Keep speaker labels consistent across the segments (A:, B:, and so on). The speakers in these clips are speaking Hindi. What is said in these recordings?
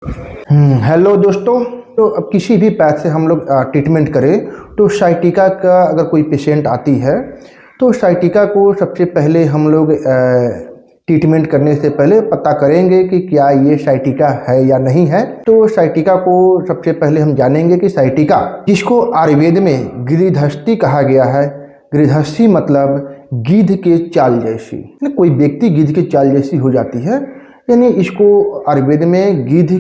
A: हेलो दोस्तों। तो अब किसी भी पैथ से हम लोग ट्रीटमेंट करें तो साइटिका का अगर कोई पेशेंट आती है तो साइटिका को सबसे पहले हम लोग ट्रीटमेंट करने से पहले पता करेंगे कि क्या ये साइटिका है या नहीं है। तो साइटिका को सबसे पहले हम जानेंगे कि साइटिका, जिसको आयुर्वेद में गिरिधस्थी कहा गया है। गिरिधस्थी मतलब गिद्ध के चाल जैसी, कोई व्यक्ति गिद्ध के चाल जैसी हो जाती है, यानी इसको आयुर्वेद में गिद्ध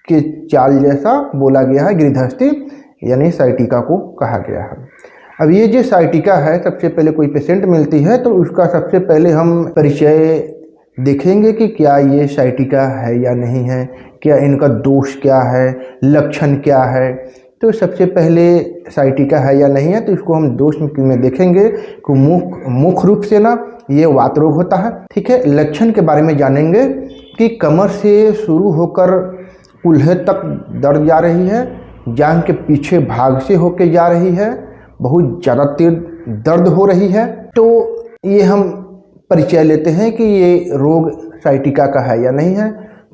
A: के चाल जैसा बोला गया है। गिरिधस्थी यानी साइटिका को कहा गया है। अब ये जो साइटिका है, सबसे पहले कोई पेशेंट मिलती है तो उसका सबसे पहले हम परिचय देखेंगे कि क्या ये साइटिका है या नहीं है, क्या इनका दोष क्या है, लक्षण क्या है। तो सबसे पहले साइटिका है या नहीं है तो इसको हम दोष में देखेंगे कि मुख्य रूप से ना ये वात रोग होता है। ठीक है। लक्षण के बारे में जानेंगे कि कमर से शुरू होकर कूल्हे तक दर्द जा रही है, जांघ के पीछे भाग से होके जा रही है, बहुत ज़्यादा तेज दर्द हो रही है। तो ये हम परिचय लेते हैं कि ये रोग साइटिका का है या नहीं है।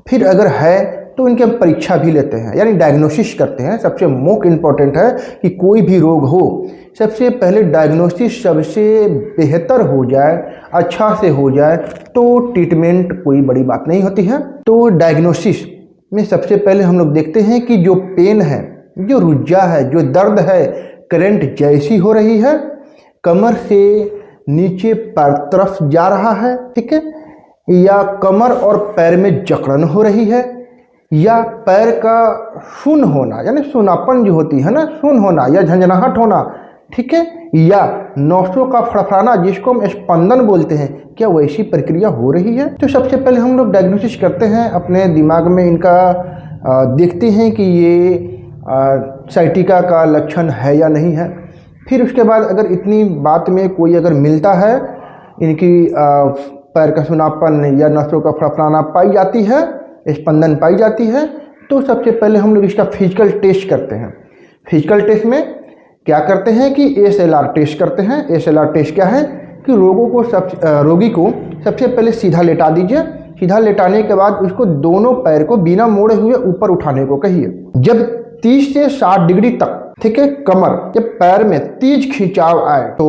A: फिर अगर है तो इनकी हम परीक्षा भी लेते हैं, यानी डायग्नोसिस करते हैं। सबसे मोस्ट इम्पॉर्टेंट है कि कोई भी रोग हो, सबसे पहले डायग्नोसिस सबसे बेहतर हो जाए, अच्छा से हो जाए तो ट्रीटमेंट कोई बड़ी बात नहीं होती है। तो डायग्नोसिस में सबसे पहले हम लोग देखते हैं कि जो पेन है, जो रुज्जा है, जो दर्द है, करंट जैसी हो रही है, कमर से नीचे पैर तरफ जा रहा है, ठीक है, या कमर और पैर में जकड़न हो रही है, या पैर का सुन होना, यानी सुनापन जो होती है ना, सुन होना या झंझनाहट होना, ठीक है, या नसों का फड़फड़ाना जिसको हम स्पंदन बोलते हैं, क्या वैसी प्रक्रिया हो रही है। तो सबसे पहले हम लोग डायग्नोसिस करते हैं, अपने दिमाग में इनका देखते हैं कि ये साइटिका का लक्षण है या नहीं है। फिर उसके बाद अगर इतनी बात में कोई अगर मिलता है, इनकी पैर का सुनापन या नसों का फड़फड़ाना पाई जाती है, स्पंदन पाई जाती है, तो सबसे पहले हम लोग इसका फिजिकल टेस्ट करते हैं। फिजिकल टेस्ट में क्या करते हैं कि एसएलआर टेस्ट करते हैं। एसएलआर टेस्ट क्या है कि रोगी को सबसे पहले सीधा लेटा दीजिए। सीधा लेटाने के बाद उसको दोनों पैर को बिना मोड़े हुए ऊपर उठाने को कहिए। जब 30 से 60 डिग्री तक, ठीक है, कमर जब पैर में तेज खिंचाव आए तो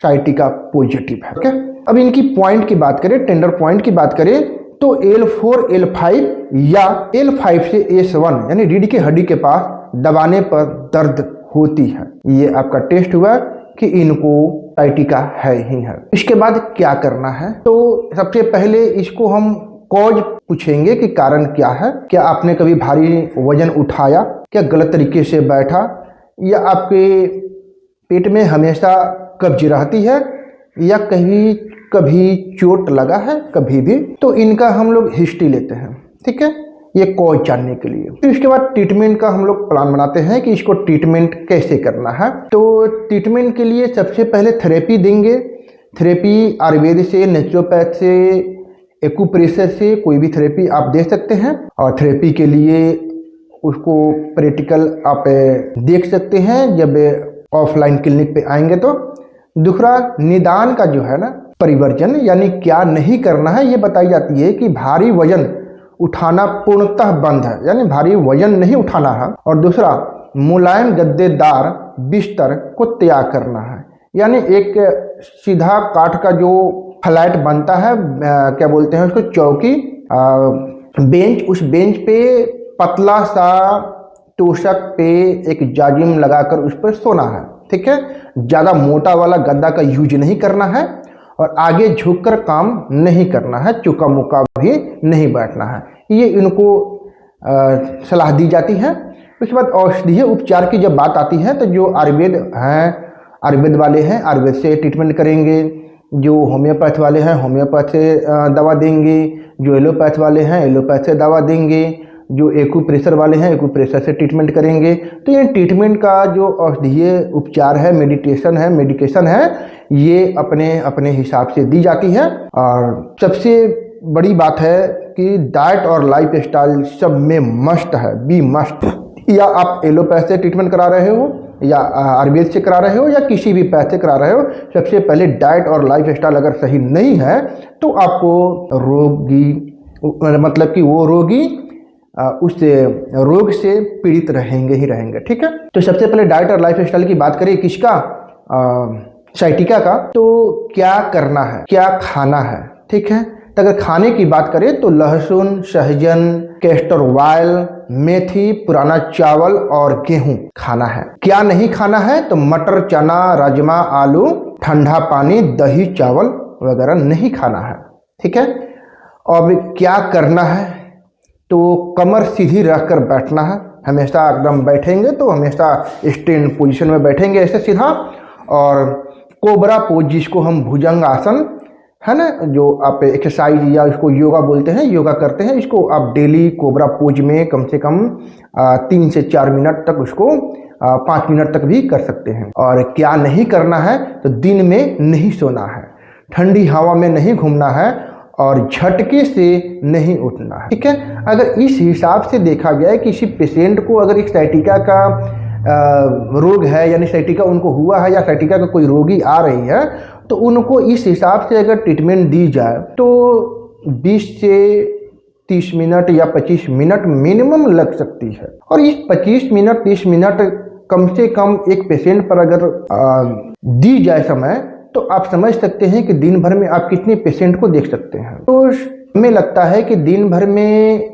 A: साइटिका पॉजिटिव है। ओके। अब इनकी पॉइंट की बात करें, टेंडर पॉइंट की बात करें तो L4 L5 या L5 से S1 यानी रीढ़ की हड्डी के पास दबाने पर दर्द होती है। ये आपका टेस्ट हुआ कि इनको साइटिका है ही है। इसके बाद क्या करना है, तो सबसे पहले इसको हम कॉज पूछेंगे कि कारण क्या है। क्या आपने कभी भारी वजन उठाया, क्या गलत तरीके से बैठा, या आपके पेट में हमेशा कब्ज रहती है, या कभी चोट लगा है कभी भी। तो इनका हम लोग हिस्ट्री लेते हैं, ठीक है, ये कॉज जानने के लिए। फिर इसके बाद ट्रीटमेंट का हम लोग प्लान बनाते हैं कि इसको ट्रीटमेंट कैसे करना है। तो ट्रीटमेंट के लिए सबसे पहले थेरेपी देंगे। थेरेपी आयुर्वेद से, नेचुरोपैथ से, एक्यूप्रेशर से कोई भी थेरेपी आप दे सकते हैं। और थेरेपी के लिए उसको प्रैक्टिकल आप देख सकते हैं जब ऑफलाइन क्लिनिक पे आएंगे। तो दूसरा निदान का जो है ना परिवर्जन, यानी क्या नहीं करना है, ये बताई जाती है कि भारी वजन उठाना पूर्णतः बंद है, यानी भारी वजन नहीं उठाना है। और दूसरा मुलायम गद्देदार बिस्तर को त्याग करना है, यानी एक सीधा काठ का जो फ्लैट बनता है, क्या बोलते हैं उसको, चौकी, बेंच, उस बेंच पे पतला सा तोशक पे एक जाजिम लगाकर उस पर सोना है, ठीक है। ज़्यादा मोटा वाला गद्दा का यूज नहीं करना है और आगे झुककर काम नहीं करना है, चुका मुका भी नहीं बैठना है। ये इनको सलाह दी जाती है। उसके बाद औषधीय उपचार की जब बात आती है तो जो आयुर्वेद हैं, आयुर्वेद वाले हैं, आयुर्वेद से ट्रीटमेंट करेंगे। जो होम्योपैथ वाले हैं, होम्योपैथ से दवा देंगे। जो एलोपैथ वाले हैं, एलोपैथ से दवा देंगे। जो एक्यूप्रेशर वाले हैं, एक्यूप्रेशर से ट्रीटमेंट करेंगे। तो ये ट्रीटमेंट का जो औषधीय उपचार है, मेडिकेशन है, ये अपने अपने हिसाब से दी जाती है। और सबसे बड़ी बात है कि डाइट और लाइफ स्टाइल सब में मस्ट है, बी मस्ट। या आप एलोपैथ से ट्रीटमेंट करा रहे हो या आयुर्वेद से करा रहे हो या किसी भी पैथ से करा रहे हो, सबसे पहले डाइट और लाइफ स्टाइल अगर सही नहीं है तो आपको रोगी, मतलब कि वो रोगी उस रोग से पीड़ित रहेंगे ही रहेंगे। ठीक है, तो सबसे पहले डाइट और लाइफ स्टाइल की बात करें किसका, साइटिका का। तो क्या करना है, क्या खाना है, ठीक है। तो अगर खाने की बात करें तो लहसुन, सहजन, कैस्टर ऑयल, मेथी, पुराना चावल और गेहूं खाना है। क्या नहीं खाना है तो मटर, चना, राजमा, आलू, ठंडा पानी, दही, चावल वगैरह नहीं खाना है। ठीक है, और क्या करना है तो कमर सीधी रखकर बैठना है। हमेशा एकदम बैठेंगे तो हमेशा स्टैंड पोजीशन में बैठेंगे ऐसे सीधा। और कोबरा पोज जिसको हम भुजंग आसन है ना, जो आप एक्सरसाइज या इसको योगा बोलते हैं, योगा करते हैं, इसको आप डेली कोबरा पोज में कम से कम 3 से 4 मिनट तक उसको 5 मिनट तक भी कर सकते हैं। और क्या नहीं करना है तो दिन में नहीं सोना है, ठंडी हवा में नहीं घूमना है और झटके से नहीं उठना है। ठीक है, अगर इस हिसाब से देखा गया है किसी पेशेंट को अगर एक साइटिका का रोग है, यानी साइटिका उनको हुआ है या साइटिका का कोई रोगी आ रही है, तो उनको इस हिसाब से अगर ट्रीटमेंट दी जाए तो 20 से 30 मिनट या 25 मिनट मिनिमम लग सकती है। और इस 25 मिनट 30 मिनट कम से कम एक पेशेंट पर अगर दी जाए समय, तो आप समझ सकते हैं कि दिन भर में आप कितने पेशेंट को देख सकते हैं। तो हमें लगता है कि दिन भर में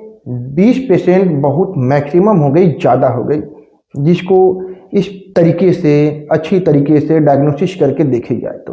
A: 20 पेशेंट बहुत मैक्सिमम हो गई, ज़्यादा हो गई, जिसको इस तरीके से अच्छी तरीके से डायग्नोसिस करके देखी जाए तो